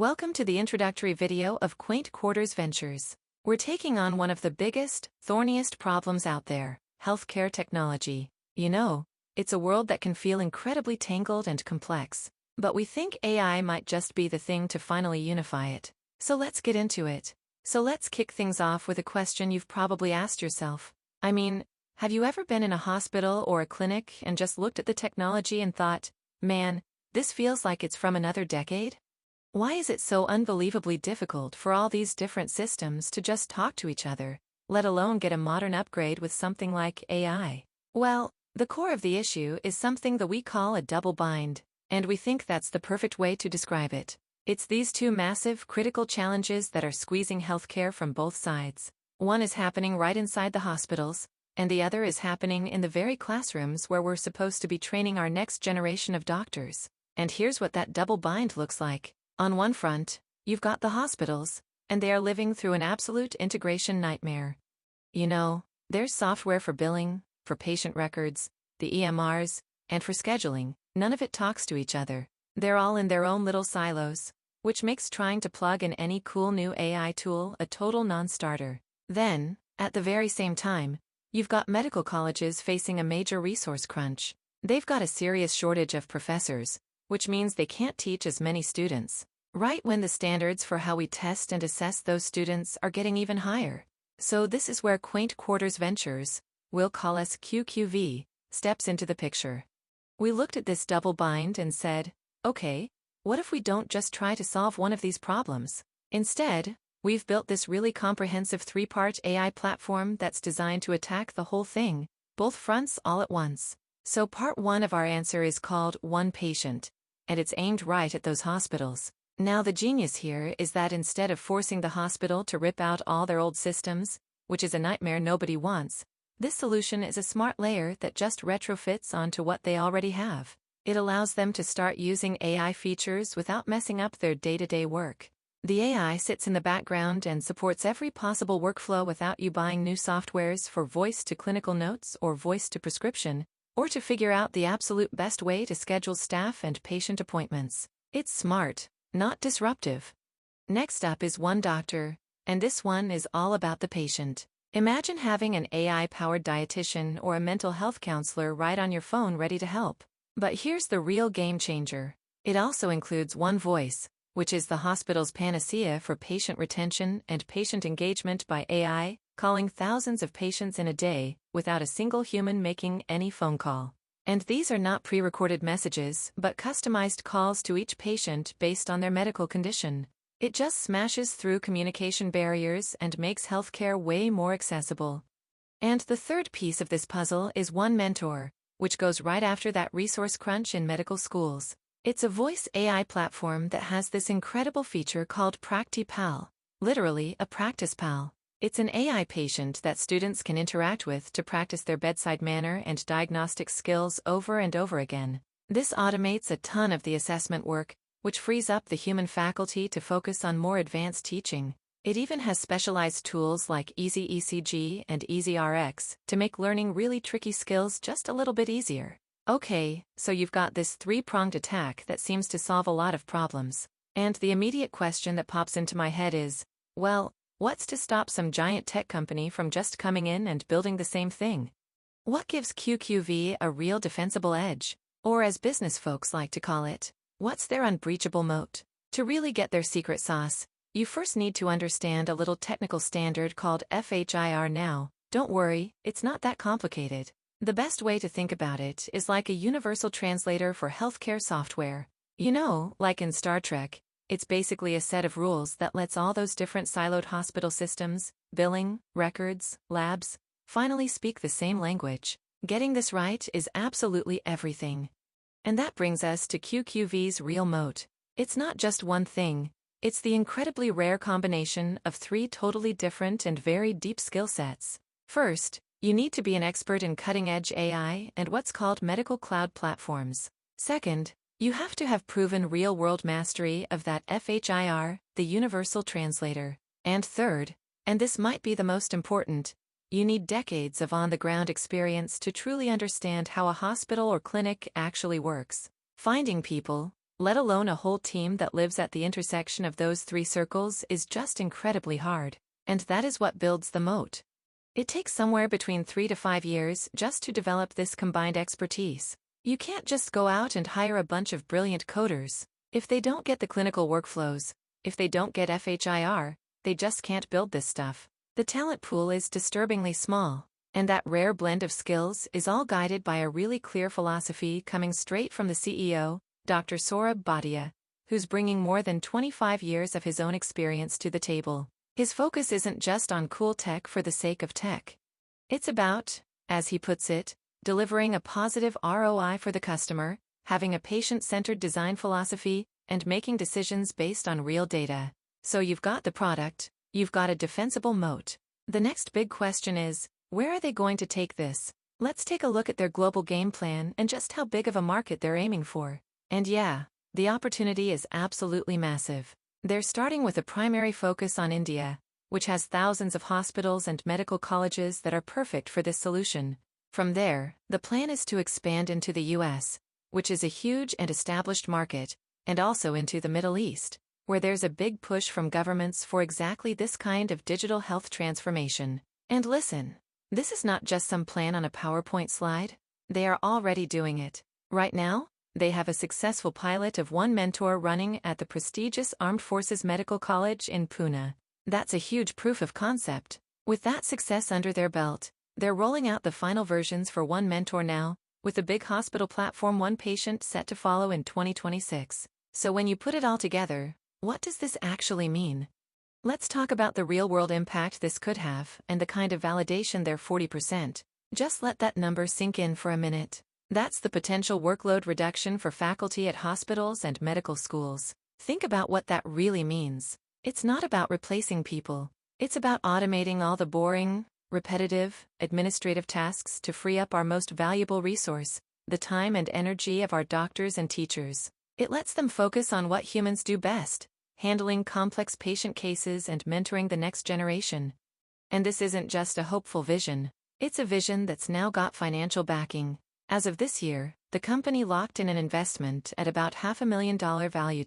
Welcome to the introductory video of Quaint Quarters Ventures. We're taking on one of the biggest, thorniest problems out there, healthcare technology. You know, it's a world that can feel incredibly tangled and complex, but we think AI might just be the thing to finally unify it. So let's get into it. So let's kick things off with a question you've probably asked yourself. I mean, have you ever been in a hospital or a clinic and just looked at the technology and thought, man, this feels like it's from another decade? Why is it so unbelievably difficult for all these different systems to just talk to each other, let alone get a modern upgrade with something like AI? Well, the core of the issue is something that we call a double bind, and we think that's the perfect way to describe it. It's these two massive, critical challenges that are squeezing healthcare from both sides. One is happening right inside the hospitals, and the other is happening in the very classrooms where we're supposed to be training our next generation of doctors. And here's what that double bind looks like. On one front, you've got the hospitals, and they are living through an absolute integration nightmare. You know, there's software for billing, for patient records, the EMRs, and for scheduling. None of it talks to each other. They're all in their own little silos, which makes trying to plug in any cool new AI tool a total non-starter. Then, at the very same time, you've got medical colleges facing a major resource crunch. They've got a serious shortage of professors, which means they can't teach as many students, right when the standards for how we test and assess those students are getting even higher. So this is where Quaint Quarters Ventures, we'll call us QQV, steps into the picture. We looked at this double bind and said, okay, what if we don't just try to solve one of these problems? Instead, we've built this really comprehensive three-part AI platform that's designed to attack the whole thing, both fronts all at once. So part one of our answer is called One Patient, and it's aimed right at those hospitals. Now the genius here is that instead of forcing the hospital to rip out all their old systems, which is a nightmare nobody wants, this solution is a smart layer that just retrofits onto what they already have. It allows them to start using AI features without messing up their day-to-day work. The AI sits in the background and supports every possible workflow without you buying new softwares for voice to clinical notes or voice to prescription, or to figure out the absolute best way to schedule staff and patient appointments. It's smart, not disruptive. Next up is One Doctor, and this one is all about the patient. Imagine having an AI-powered dietitian or a mental health counselor right on your phone ready to help. But here's the real game changer. It also includes One Voice, which is the hospital's panacea for patient retention and patient engagement by AI, calling thousands of patients in a day without a single human making any phone call. And these are not pre-recorded messages, but customized calls to each patient based on their medical condition. It just smashes through communication barriers and makes healthcare way more accessible. And the third piece of this puzzle is One Mentor, which goes right after that resource crunch in medical schools. It's a voice AI platform that has this incredible feature called Practi Pal, literally a practice pal. It's an AI patient that students can interact with to practice their bedside manner and diagnostic skills over and over again. This automates a ton of the assessment work, which frees up the human faculty to focus on more advanced teaching. It even has specialized tools like Easy ECG and Easy RX to make learning really tricky skills just a little bit easier. Okay, so you've got this three-pronged attack that seems to solve a lot of problems. And the immediate question that pops into my head is, well, what's to stop some giant tech company from just coming in and building the same thing? What gives QQV a real defensible edge? Or as business folks like to call it, what's their unbreachable moat? To really get their secret sauce, you first need to understand a little technical standard called FHIR. Now, don't worry, it's not that complicated. The best way to think about it is like a universal translator for healthcare software. You know, like in Star Trek, it's basically a set of rules that lets all those different siloed hospital systems, billing, records, labs, finally speak the same language. Getting this right is absolutely everything. And that brings us to QQV's real moat. It's not just one thing, it's the incredibly rare combination of three totally different and very deep skill sets. First, you need to be an expert in cutting-edge AI and what's called medical cloud platforms. Second, you have to have proven real-world mastery of that FHIR, the universal translator. And third, and this might be the most important, you need decades of on-the-ground experience to truly understand how a hospital or clinic actually works. Finding people, let alone a whole team that lives at the intersection of those three circles, is just incredibly hard. And that is what builds the moat. It takes somewhere between 3 to 5 years just to develop this combined expertise. You can't just go out and hire a bunch of brilliant coders. If they don't get the clinical workflows, if they don't get FHIR, they just can't build this stuff. The talent pool is disturbingly small, and that rare blend of skills is all guided by a really clear philosophy coming straight from the CEO, Dr. Saurabh Bhatia, who's bringing more than 25 years of his own experience to the table. His focus isn't just on cool tech for the sake of tech. It's about, as he puts it, delivering a positive ROI for the customer, having a patient-centered design philosophy, and making decisions based on real data. So you've got the product, you've got a defensible moat. The next big question is, where are they going to take this? Let's take a look at their global game plan and just how big of a market they're aiming for. And yeah, the opportunity is absolutely massive. They're starting with a primary focus on India, which has thousands of hospitals and medical colleges that are perfect for this solution. From there, the plan is to expand into the US, which is a huge and established market, and also into the Middle East, where there's a big push from governments for exactly this kind of digital health transformation. And listen, this is not just some plan on a PowerPoint slide. They are already doing it. Right now, they have a successful pilot of One Mentor running at the prestigious Armed Forces Medical College in Pune. That's a huge proof of concept. With that success under their belt, they're rolling out the final versions for One Mentor now, with the big hospital platform One Patient set to follow in 2026. So when you put it all together, what does this actually mean? Let's talk about the real-world impact this could have and the kind of validation their 40%. Just let that number sink in for a minute. That's the potential workload reduction for faculty at hospitals and medical schools. Think about what that really means. It's not about replacing people. It's about automating all the boring, repetitive, administrative tasks to free up our most valuable resource, the time and energy of our doctors and teachers. It lets them focus on what humans do best, handling complex patient cases and mentoring the next generation. And this isn't just a hopeful vision. It's a vision that's now got financial backing. As of this year, the company locked in an investment at about $500,000 value.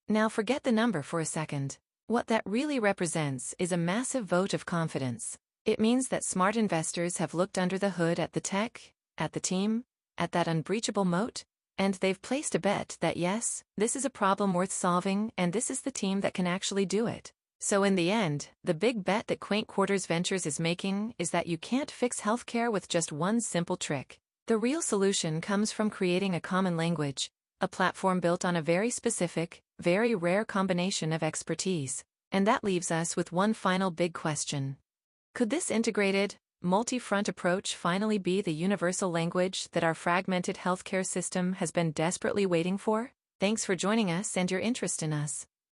Now forget the number for a second. What that really represents is a massive vote of confidence. It means that smart investors have looked under the hood at the tech, at the team, at that unbreachable moat, and they've placed a bet that yes, this is a problem worth solving and this is the team that can actually do it. So in the end, the big bet that Quaint Quarters Ventures is making is that you can't fix healthcare with just one simple trick. The real solution comes from creating a common language, a platform built on a very specific, very rare combination of expertise. And that leaves us with one final big question. Could this integrated, multi-front approach finally be the universal language that our fragmented healthcare system has been desperately waiting for? Thanks for joining us and your interest in us.